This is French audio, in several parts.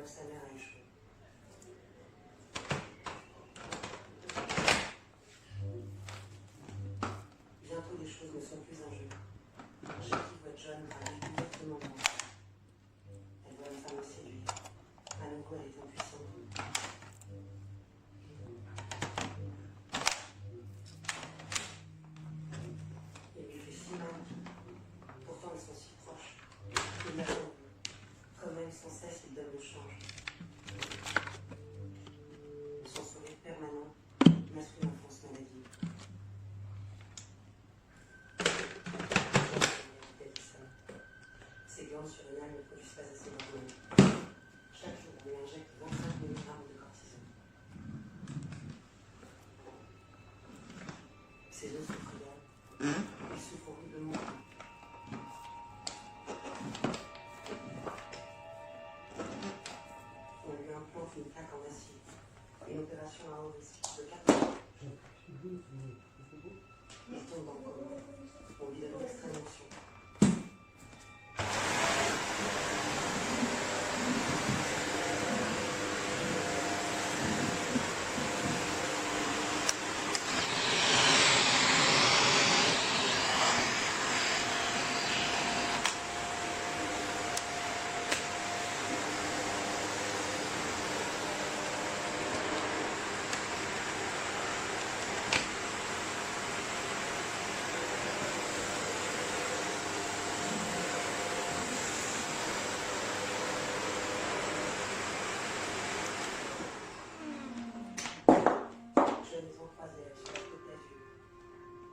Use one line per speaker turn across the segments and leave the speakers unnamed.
lave sa mère à les cheveux. Bientôt, les choses ne sont plus un jeu. Jackie voit John parler exactement comme ça. Elle voit une femme le séduire. À nouveau, elle est impuissante. Il lui fait si mal. Pourtant, ils sont si proches. Il l'attend. Comme elle, sans cesse, il donne le change. Son sourire permanent masque une enfance maladive. Ses glandes surrénales ne produisent pas assez d'hormones. Chaque jour, on lui injecte 25 mg de cortisone. Ses os sont friables. Il souffre horriblement. On lui implante une plaque en acier. Une opération à haut risque de 4 ans. Il tombe dans le coma. On lui donne l'extrême onction.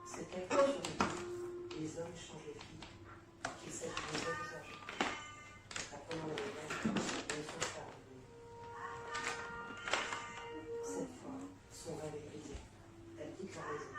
C'est elle qui survit. Les hommes changent les filles. Qu'il s'agit de vrais usages. Apprenant les règles, ils ne sont pas revenus. Cette fois, son rêve est brisé. Elle quitte la maison.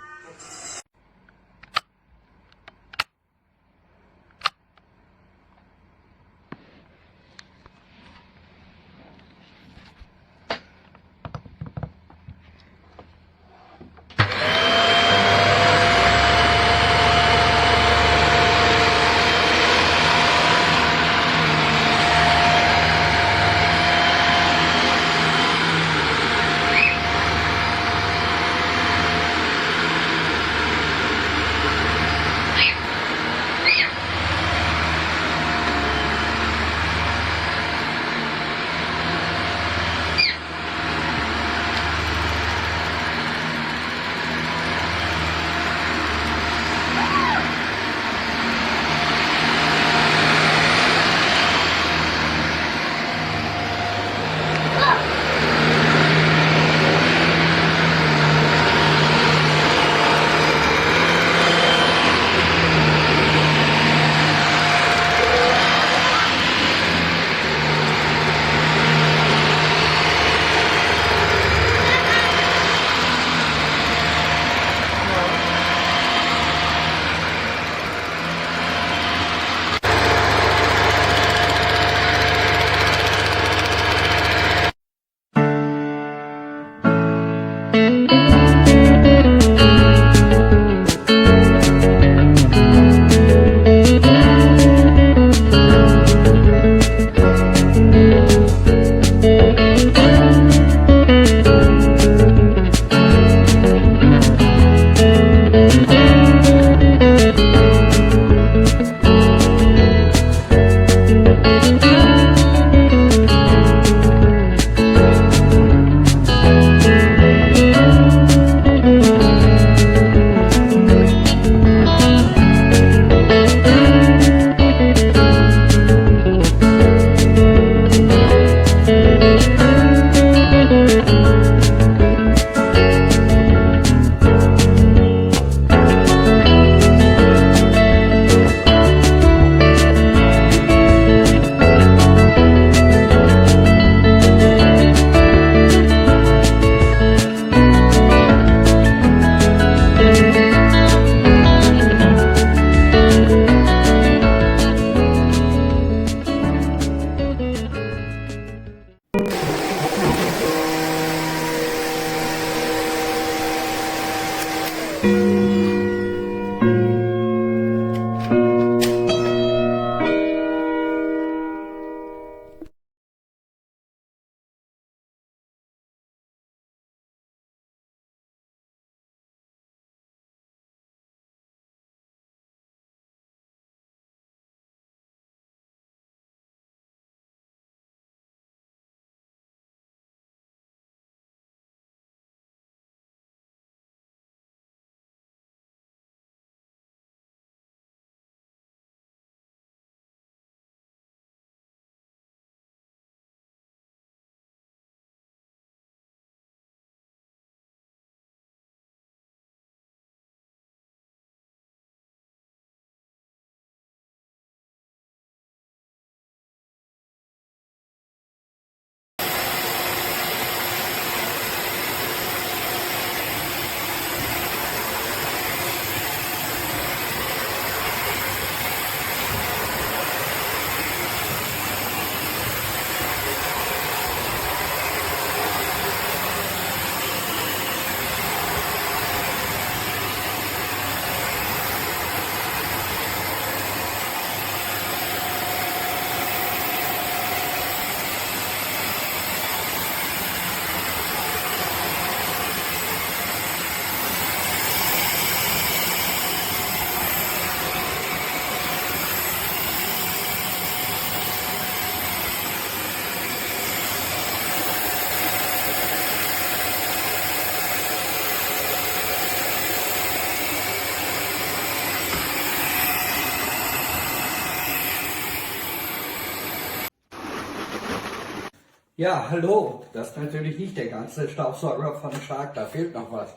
Ja, hallo, das ist natürlich nicht der ganze Staubsauger von Shark, da fehlt noch was.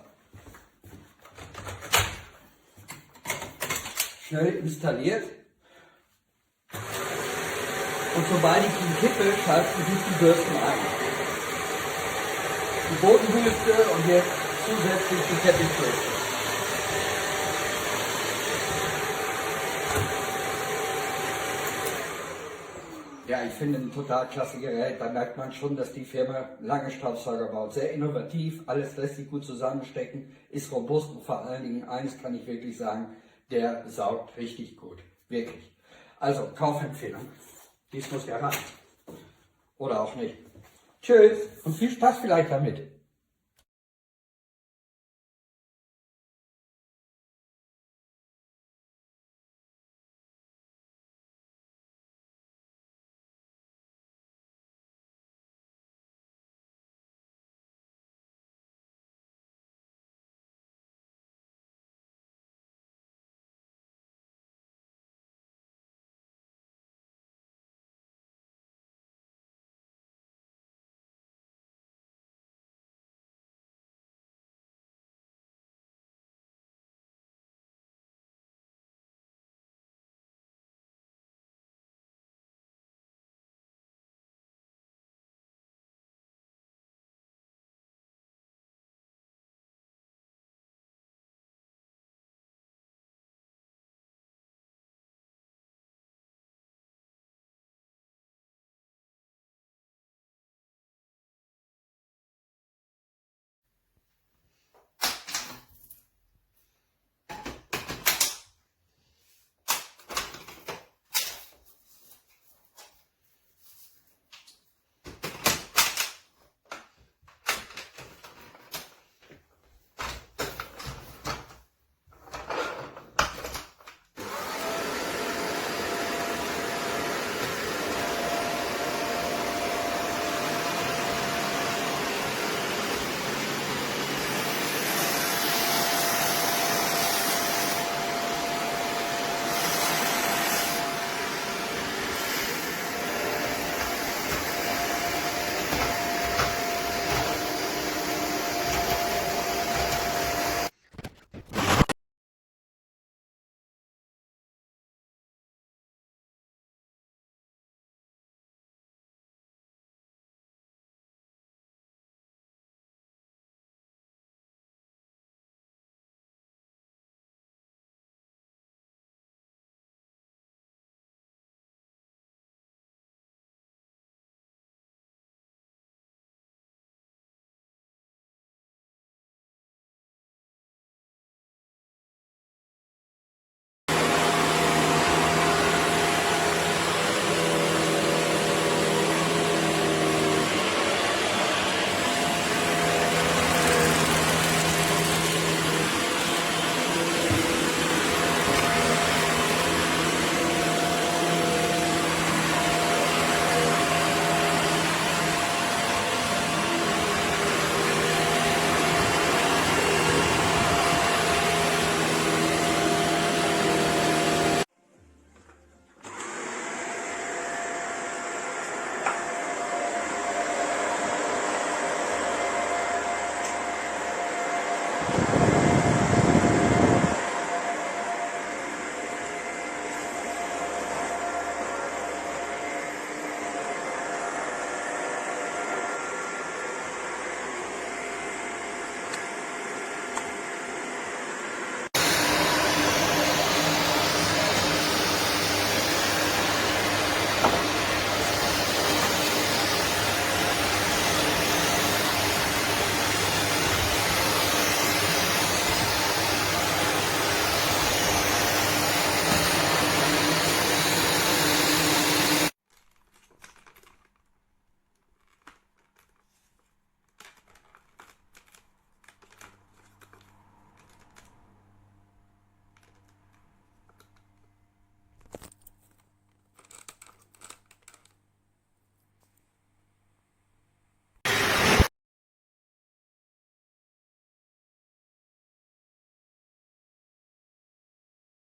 Schnell installiert. Und sobald ich ihn kippe, schalten sich die Bürsten ein. Die Bodenhülse und jetzt zusätzlich die Teppichbürste. Ja, ich finde ein total klasse Gerät. Da merkt man schon, dass die Firma lange Staubsauger baut. Sehr innovativ, alles lässt sich gut zusammenstecken, ist robust und vor allen Dingen, eines kann ich wirklich sagen, der saugt richtig gut. Wirklich. Also, Kaufempfehlung. Dies muss ja rein. Oder auch nicht. Tschüss und viel Spaß vielleicht damit.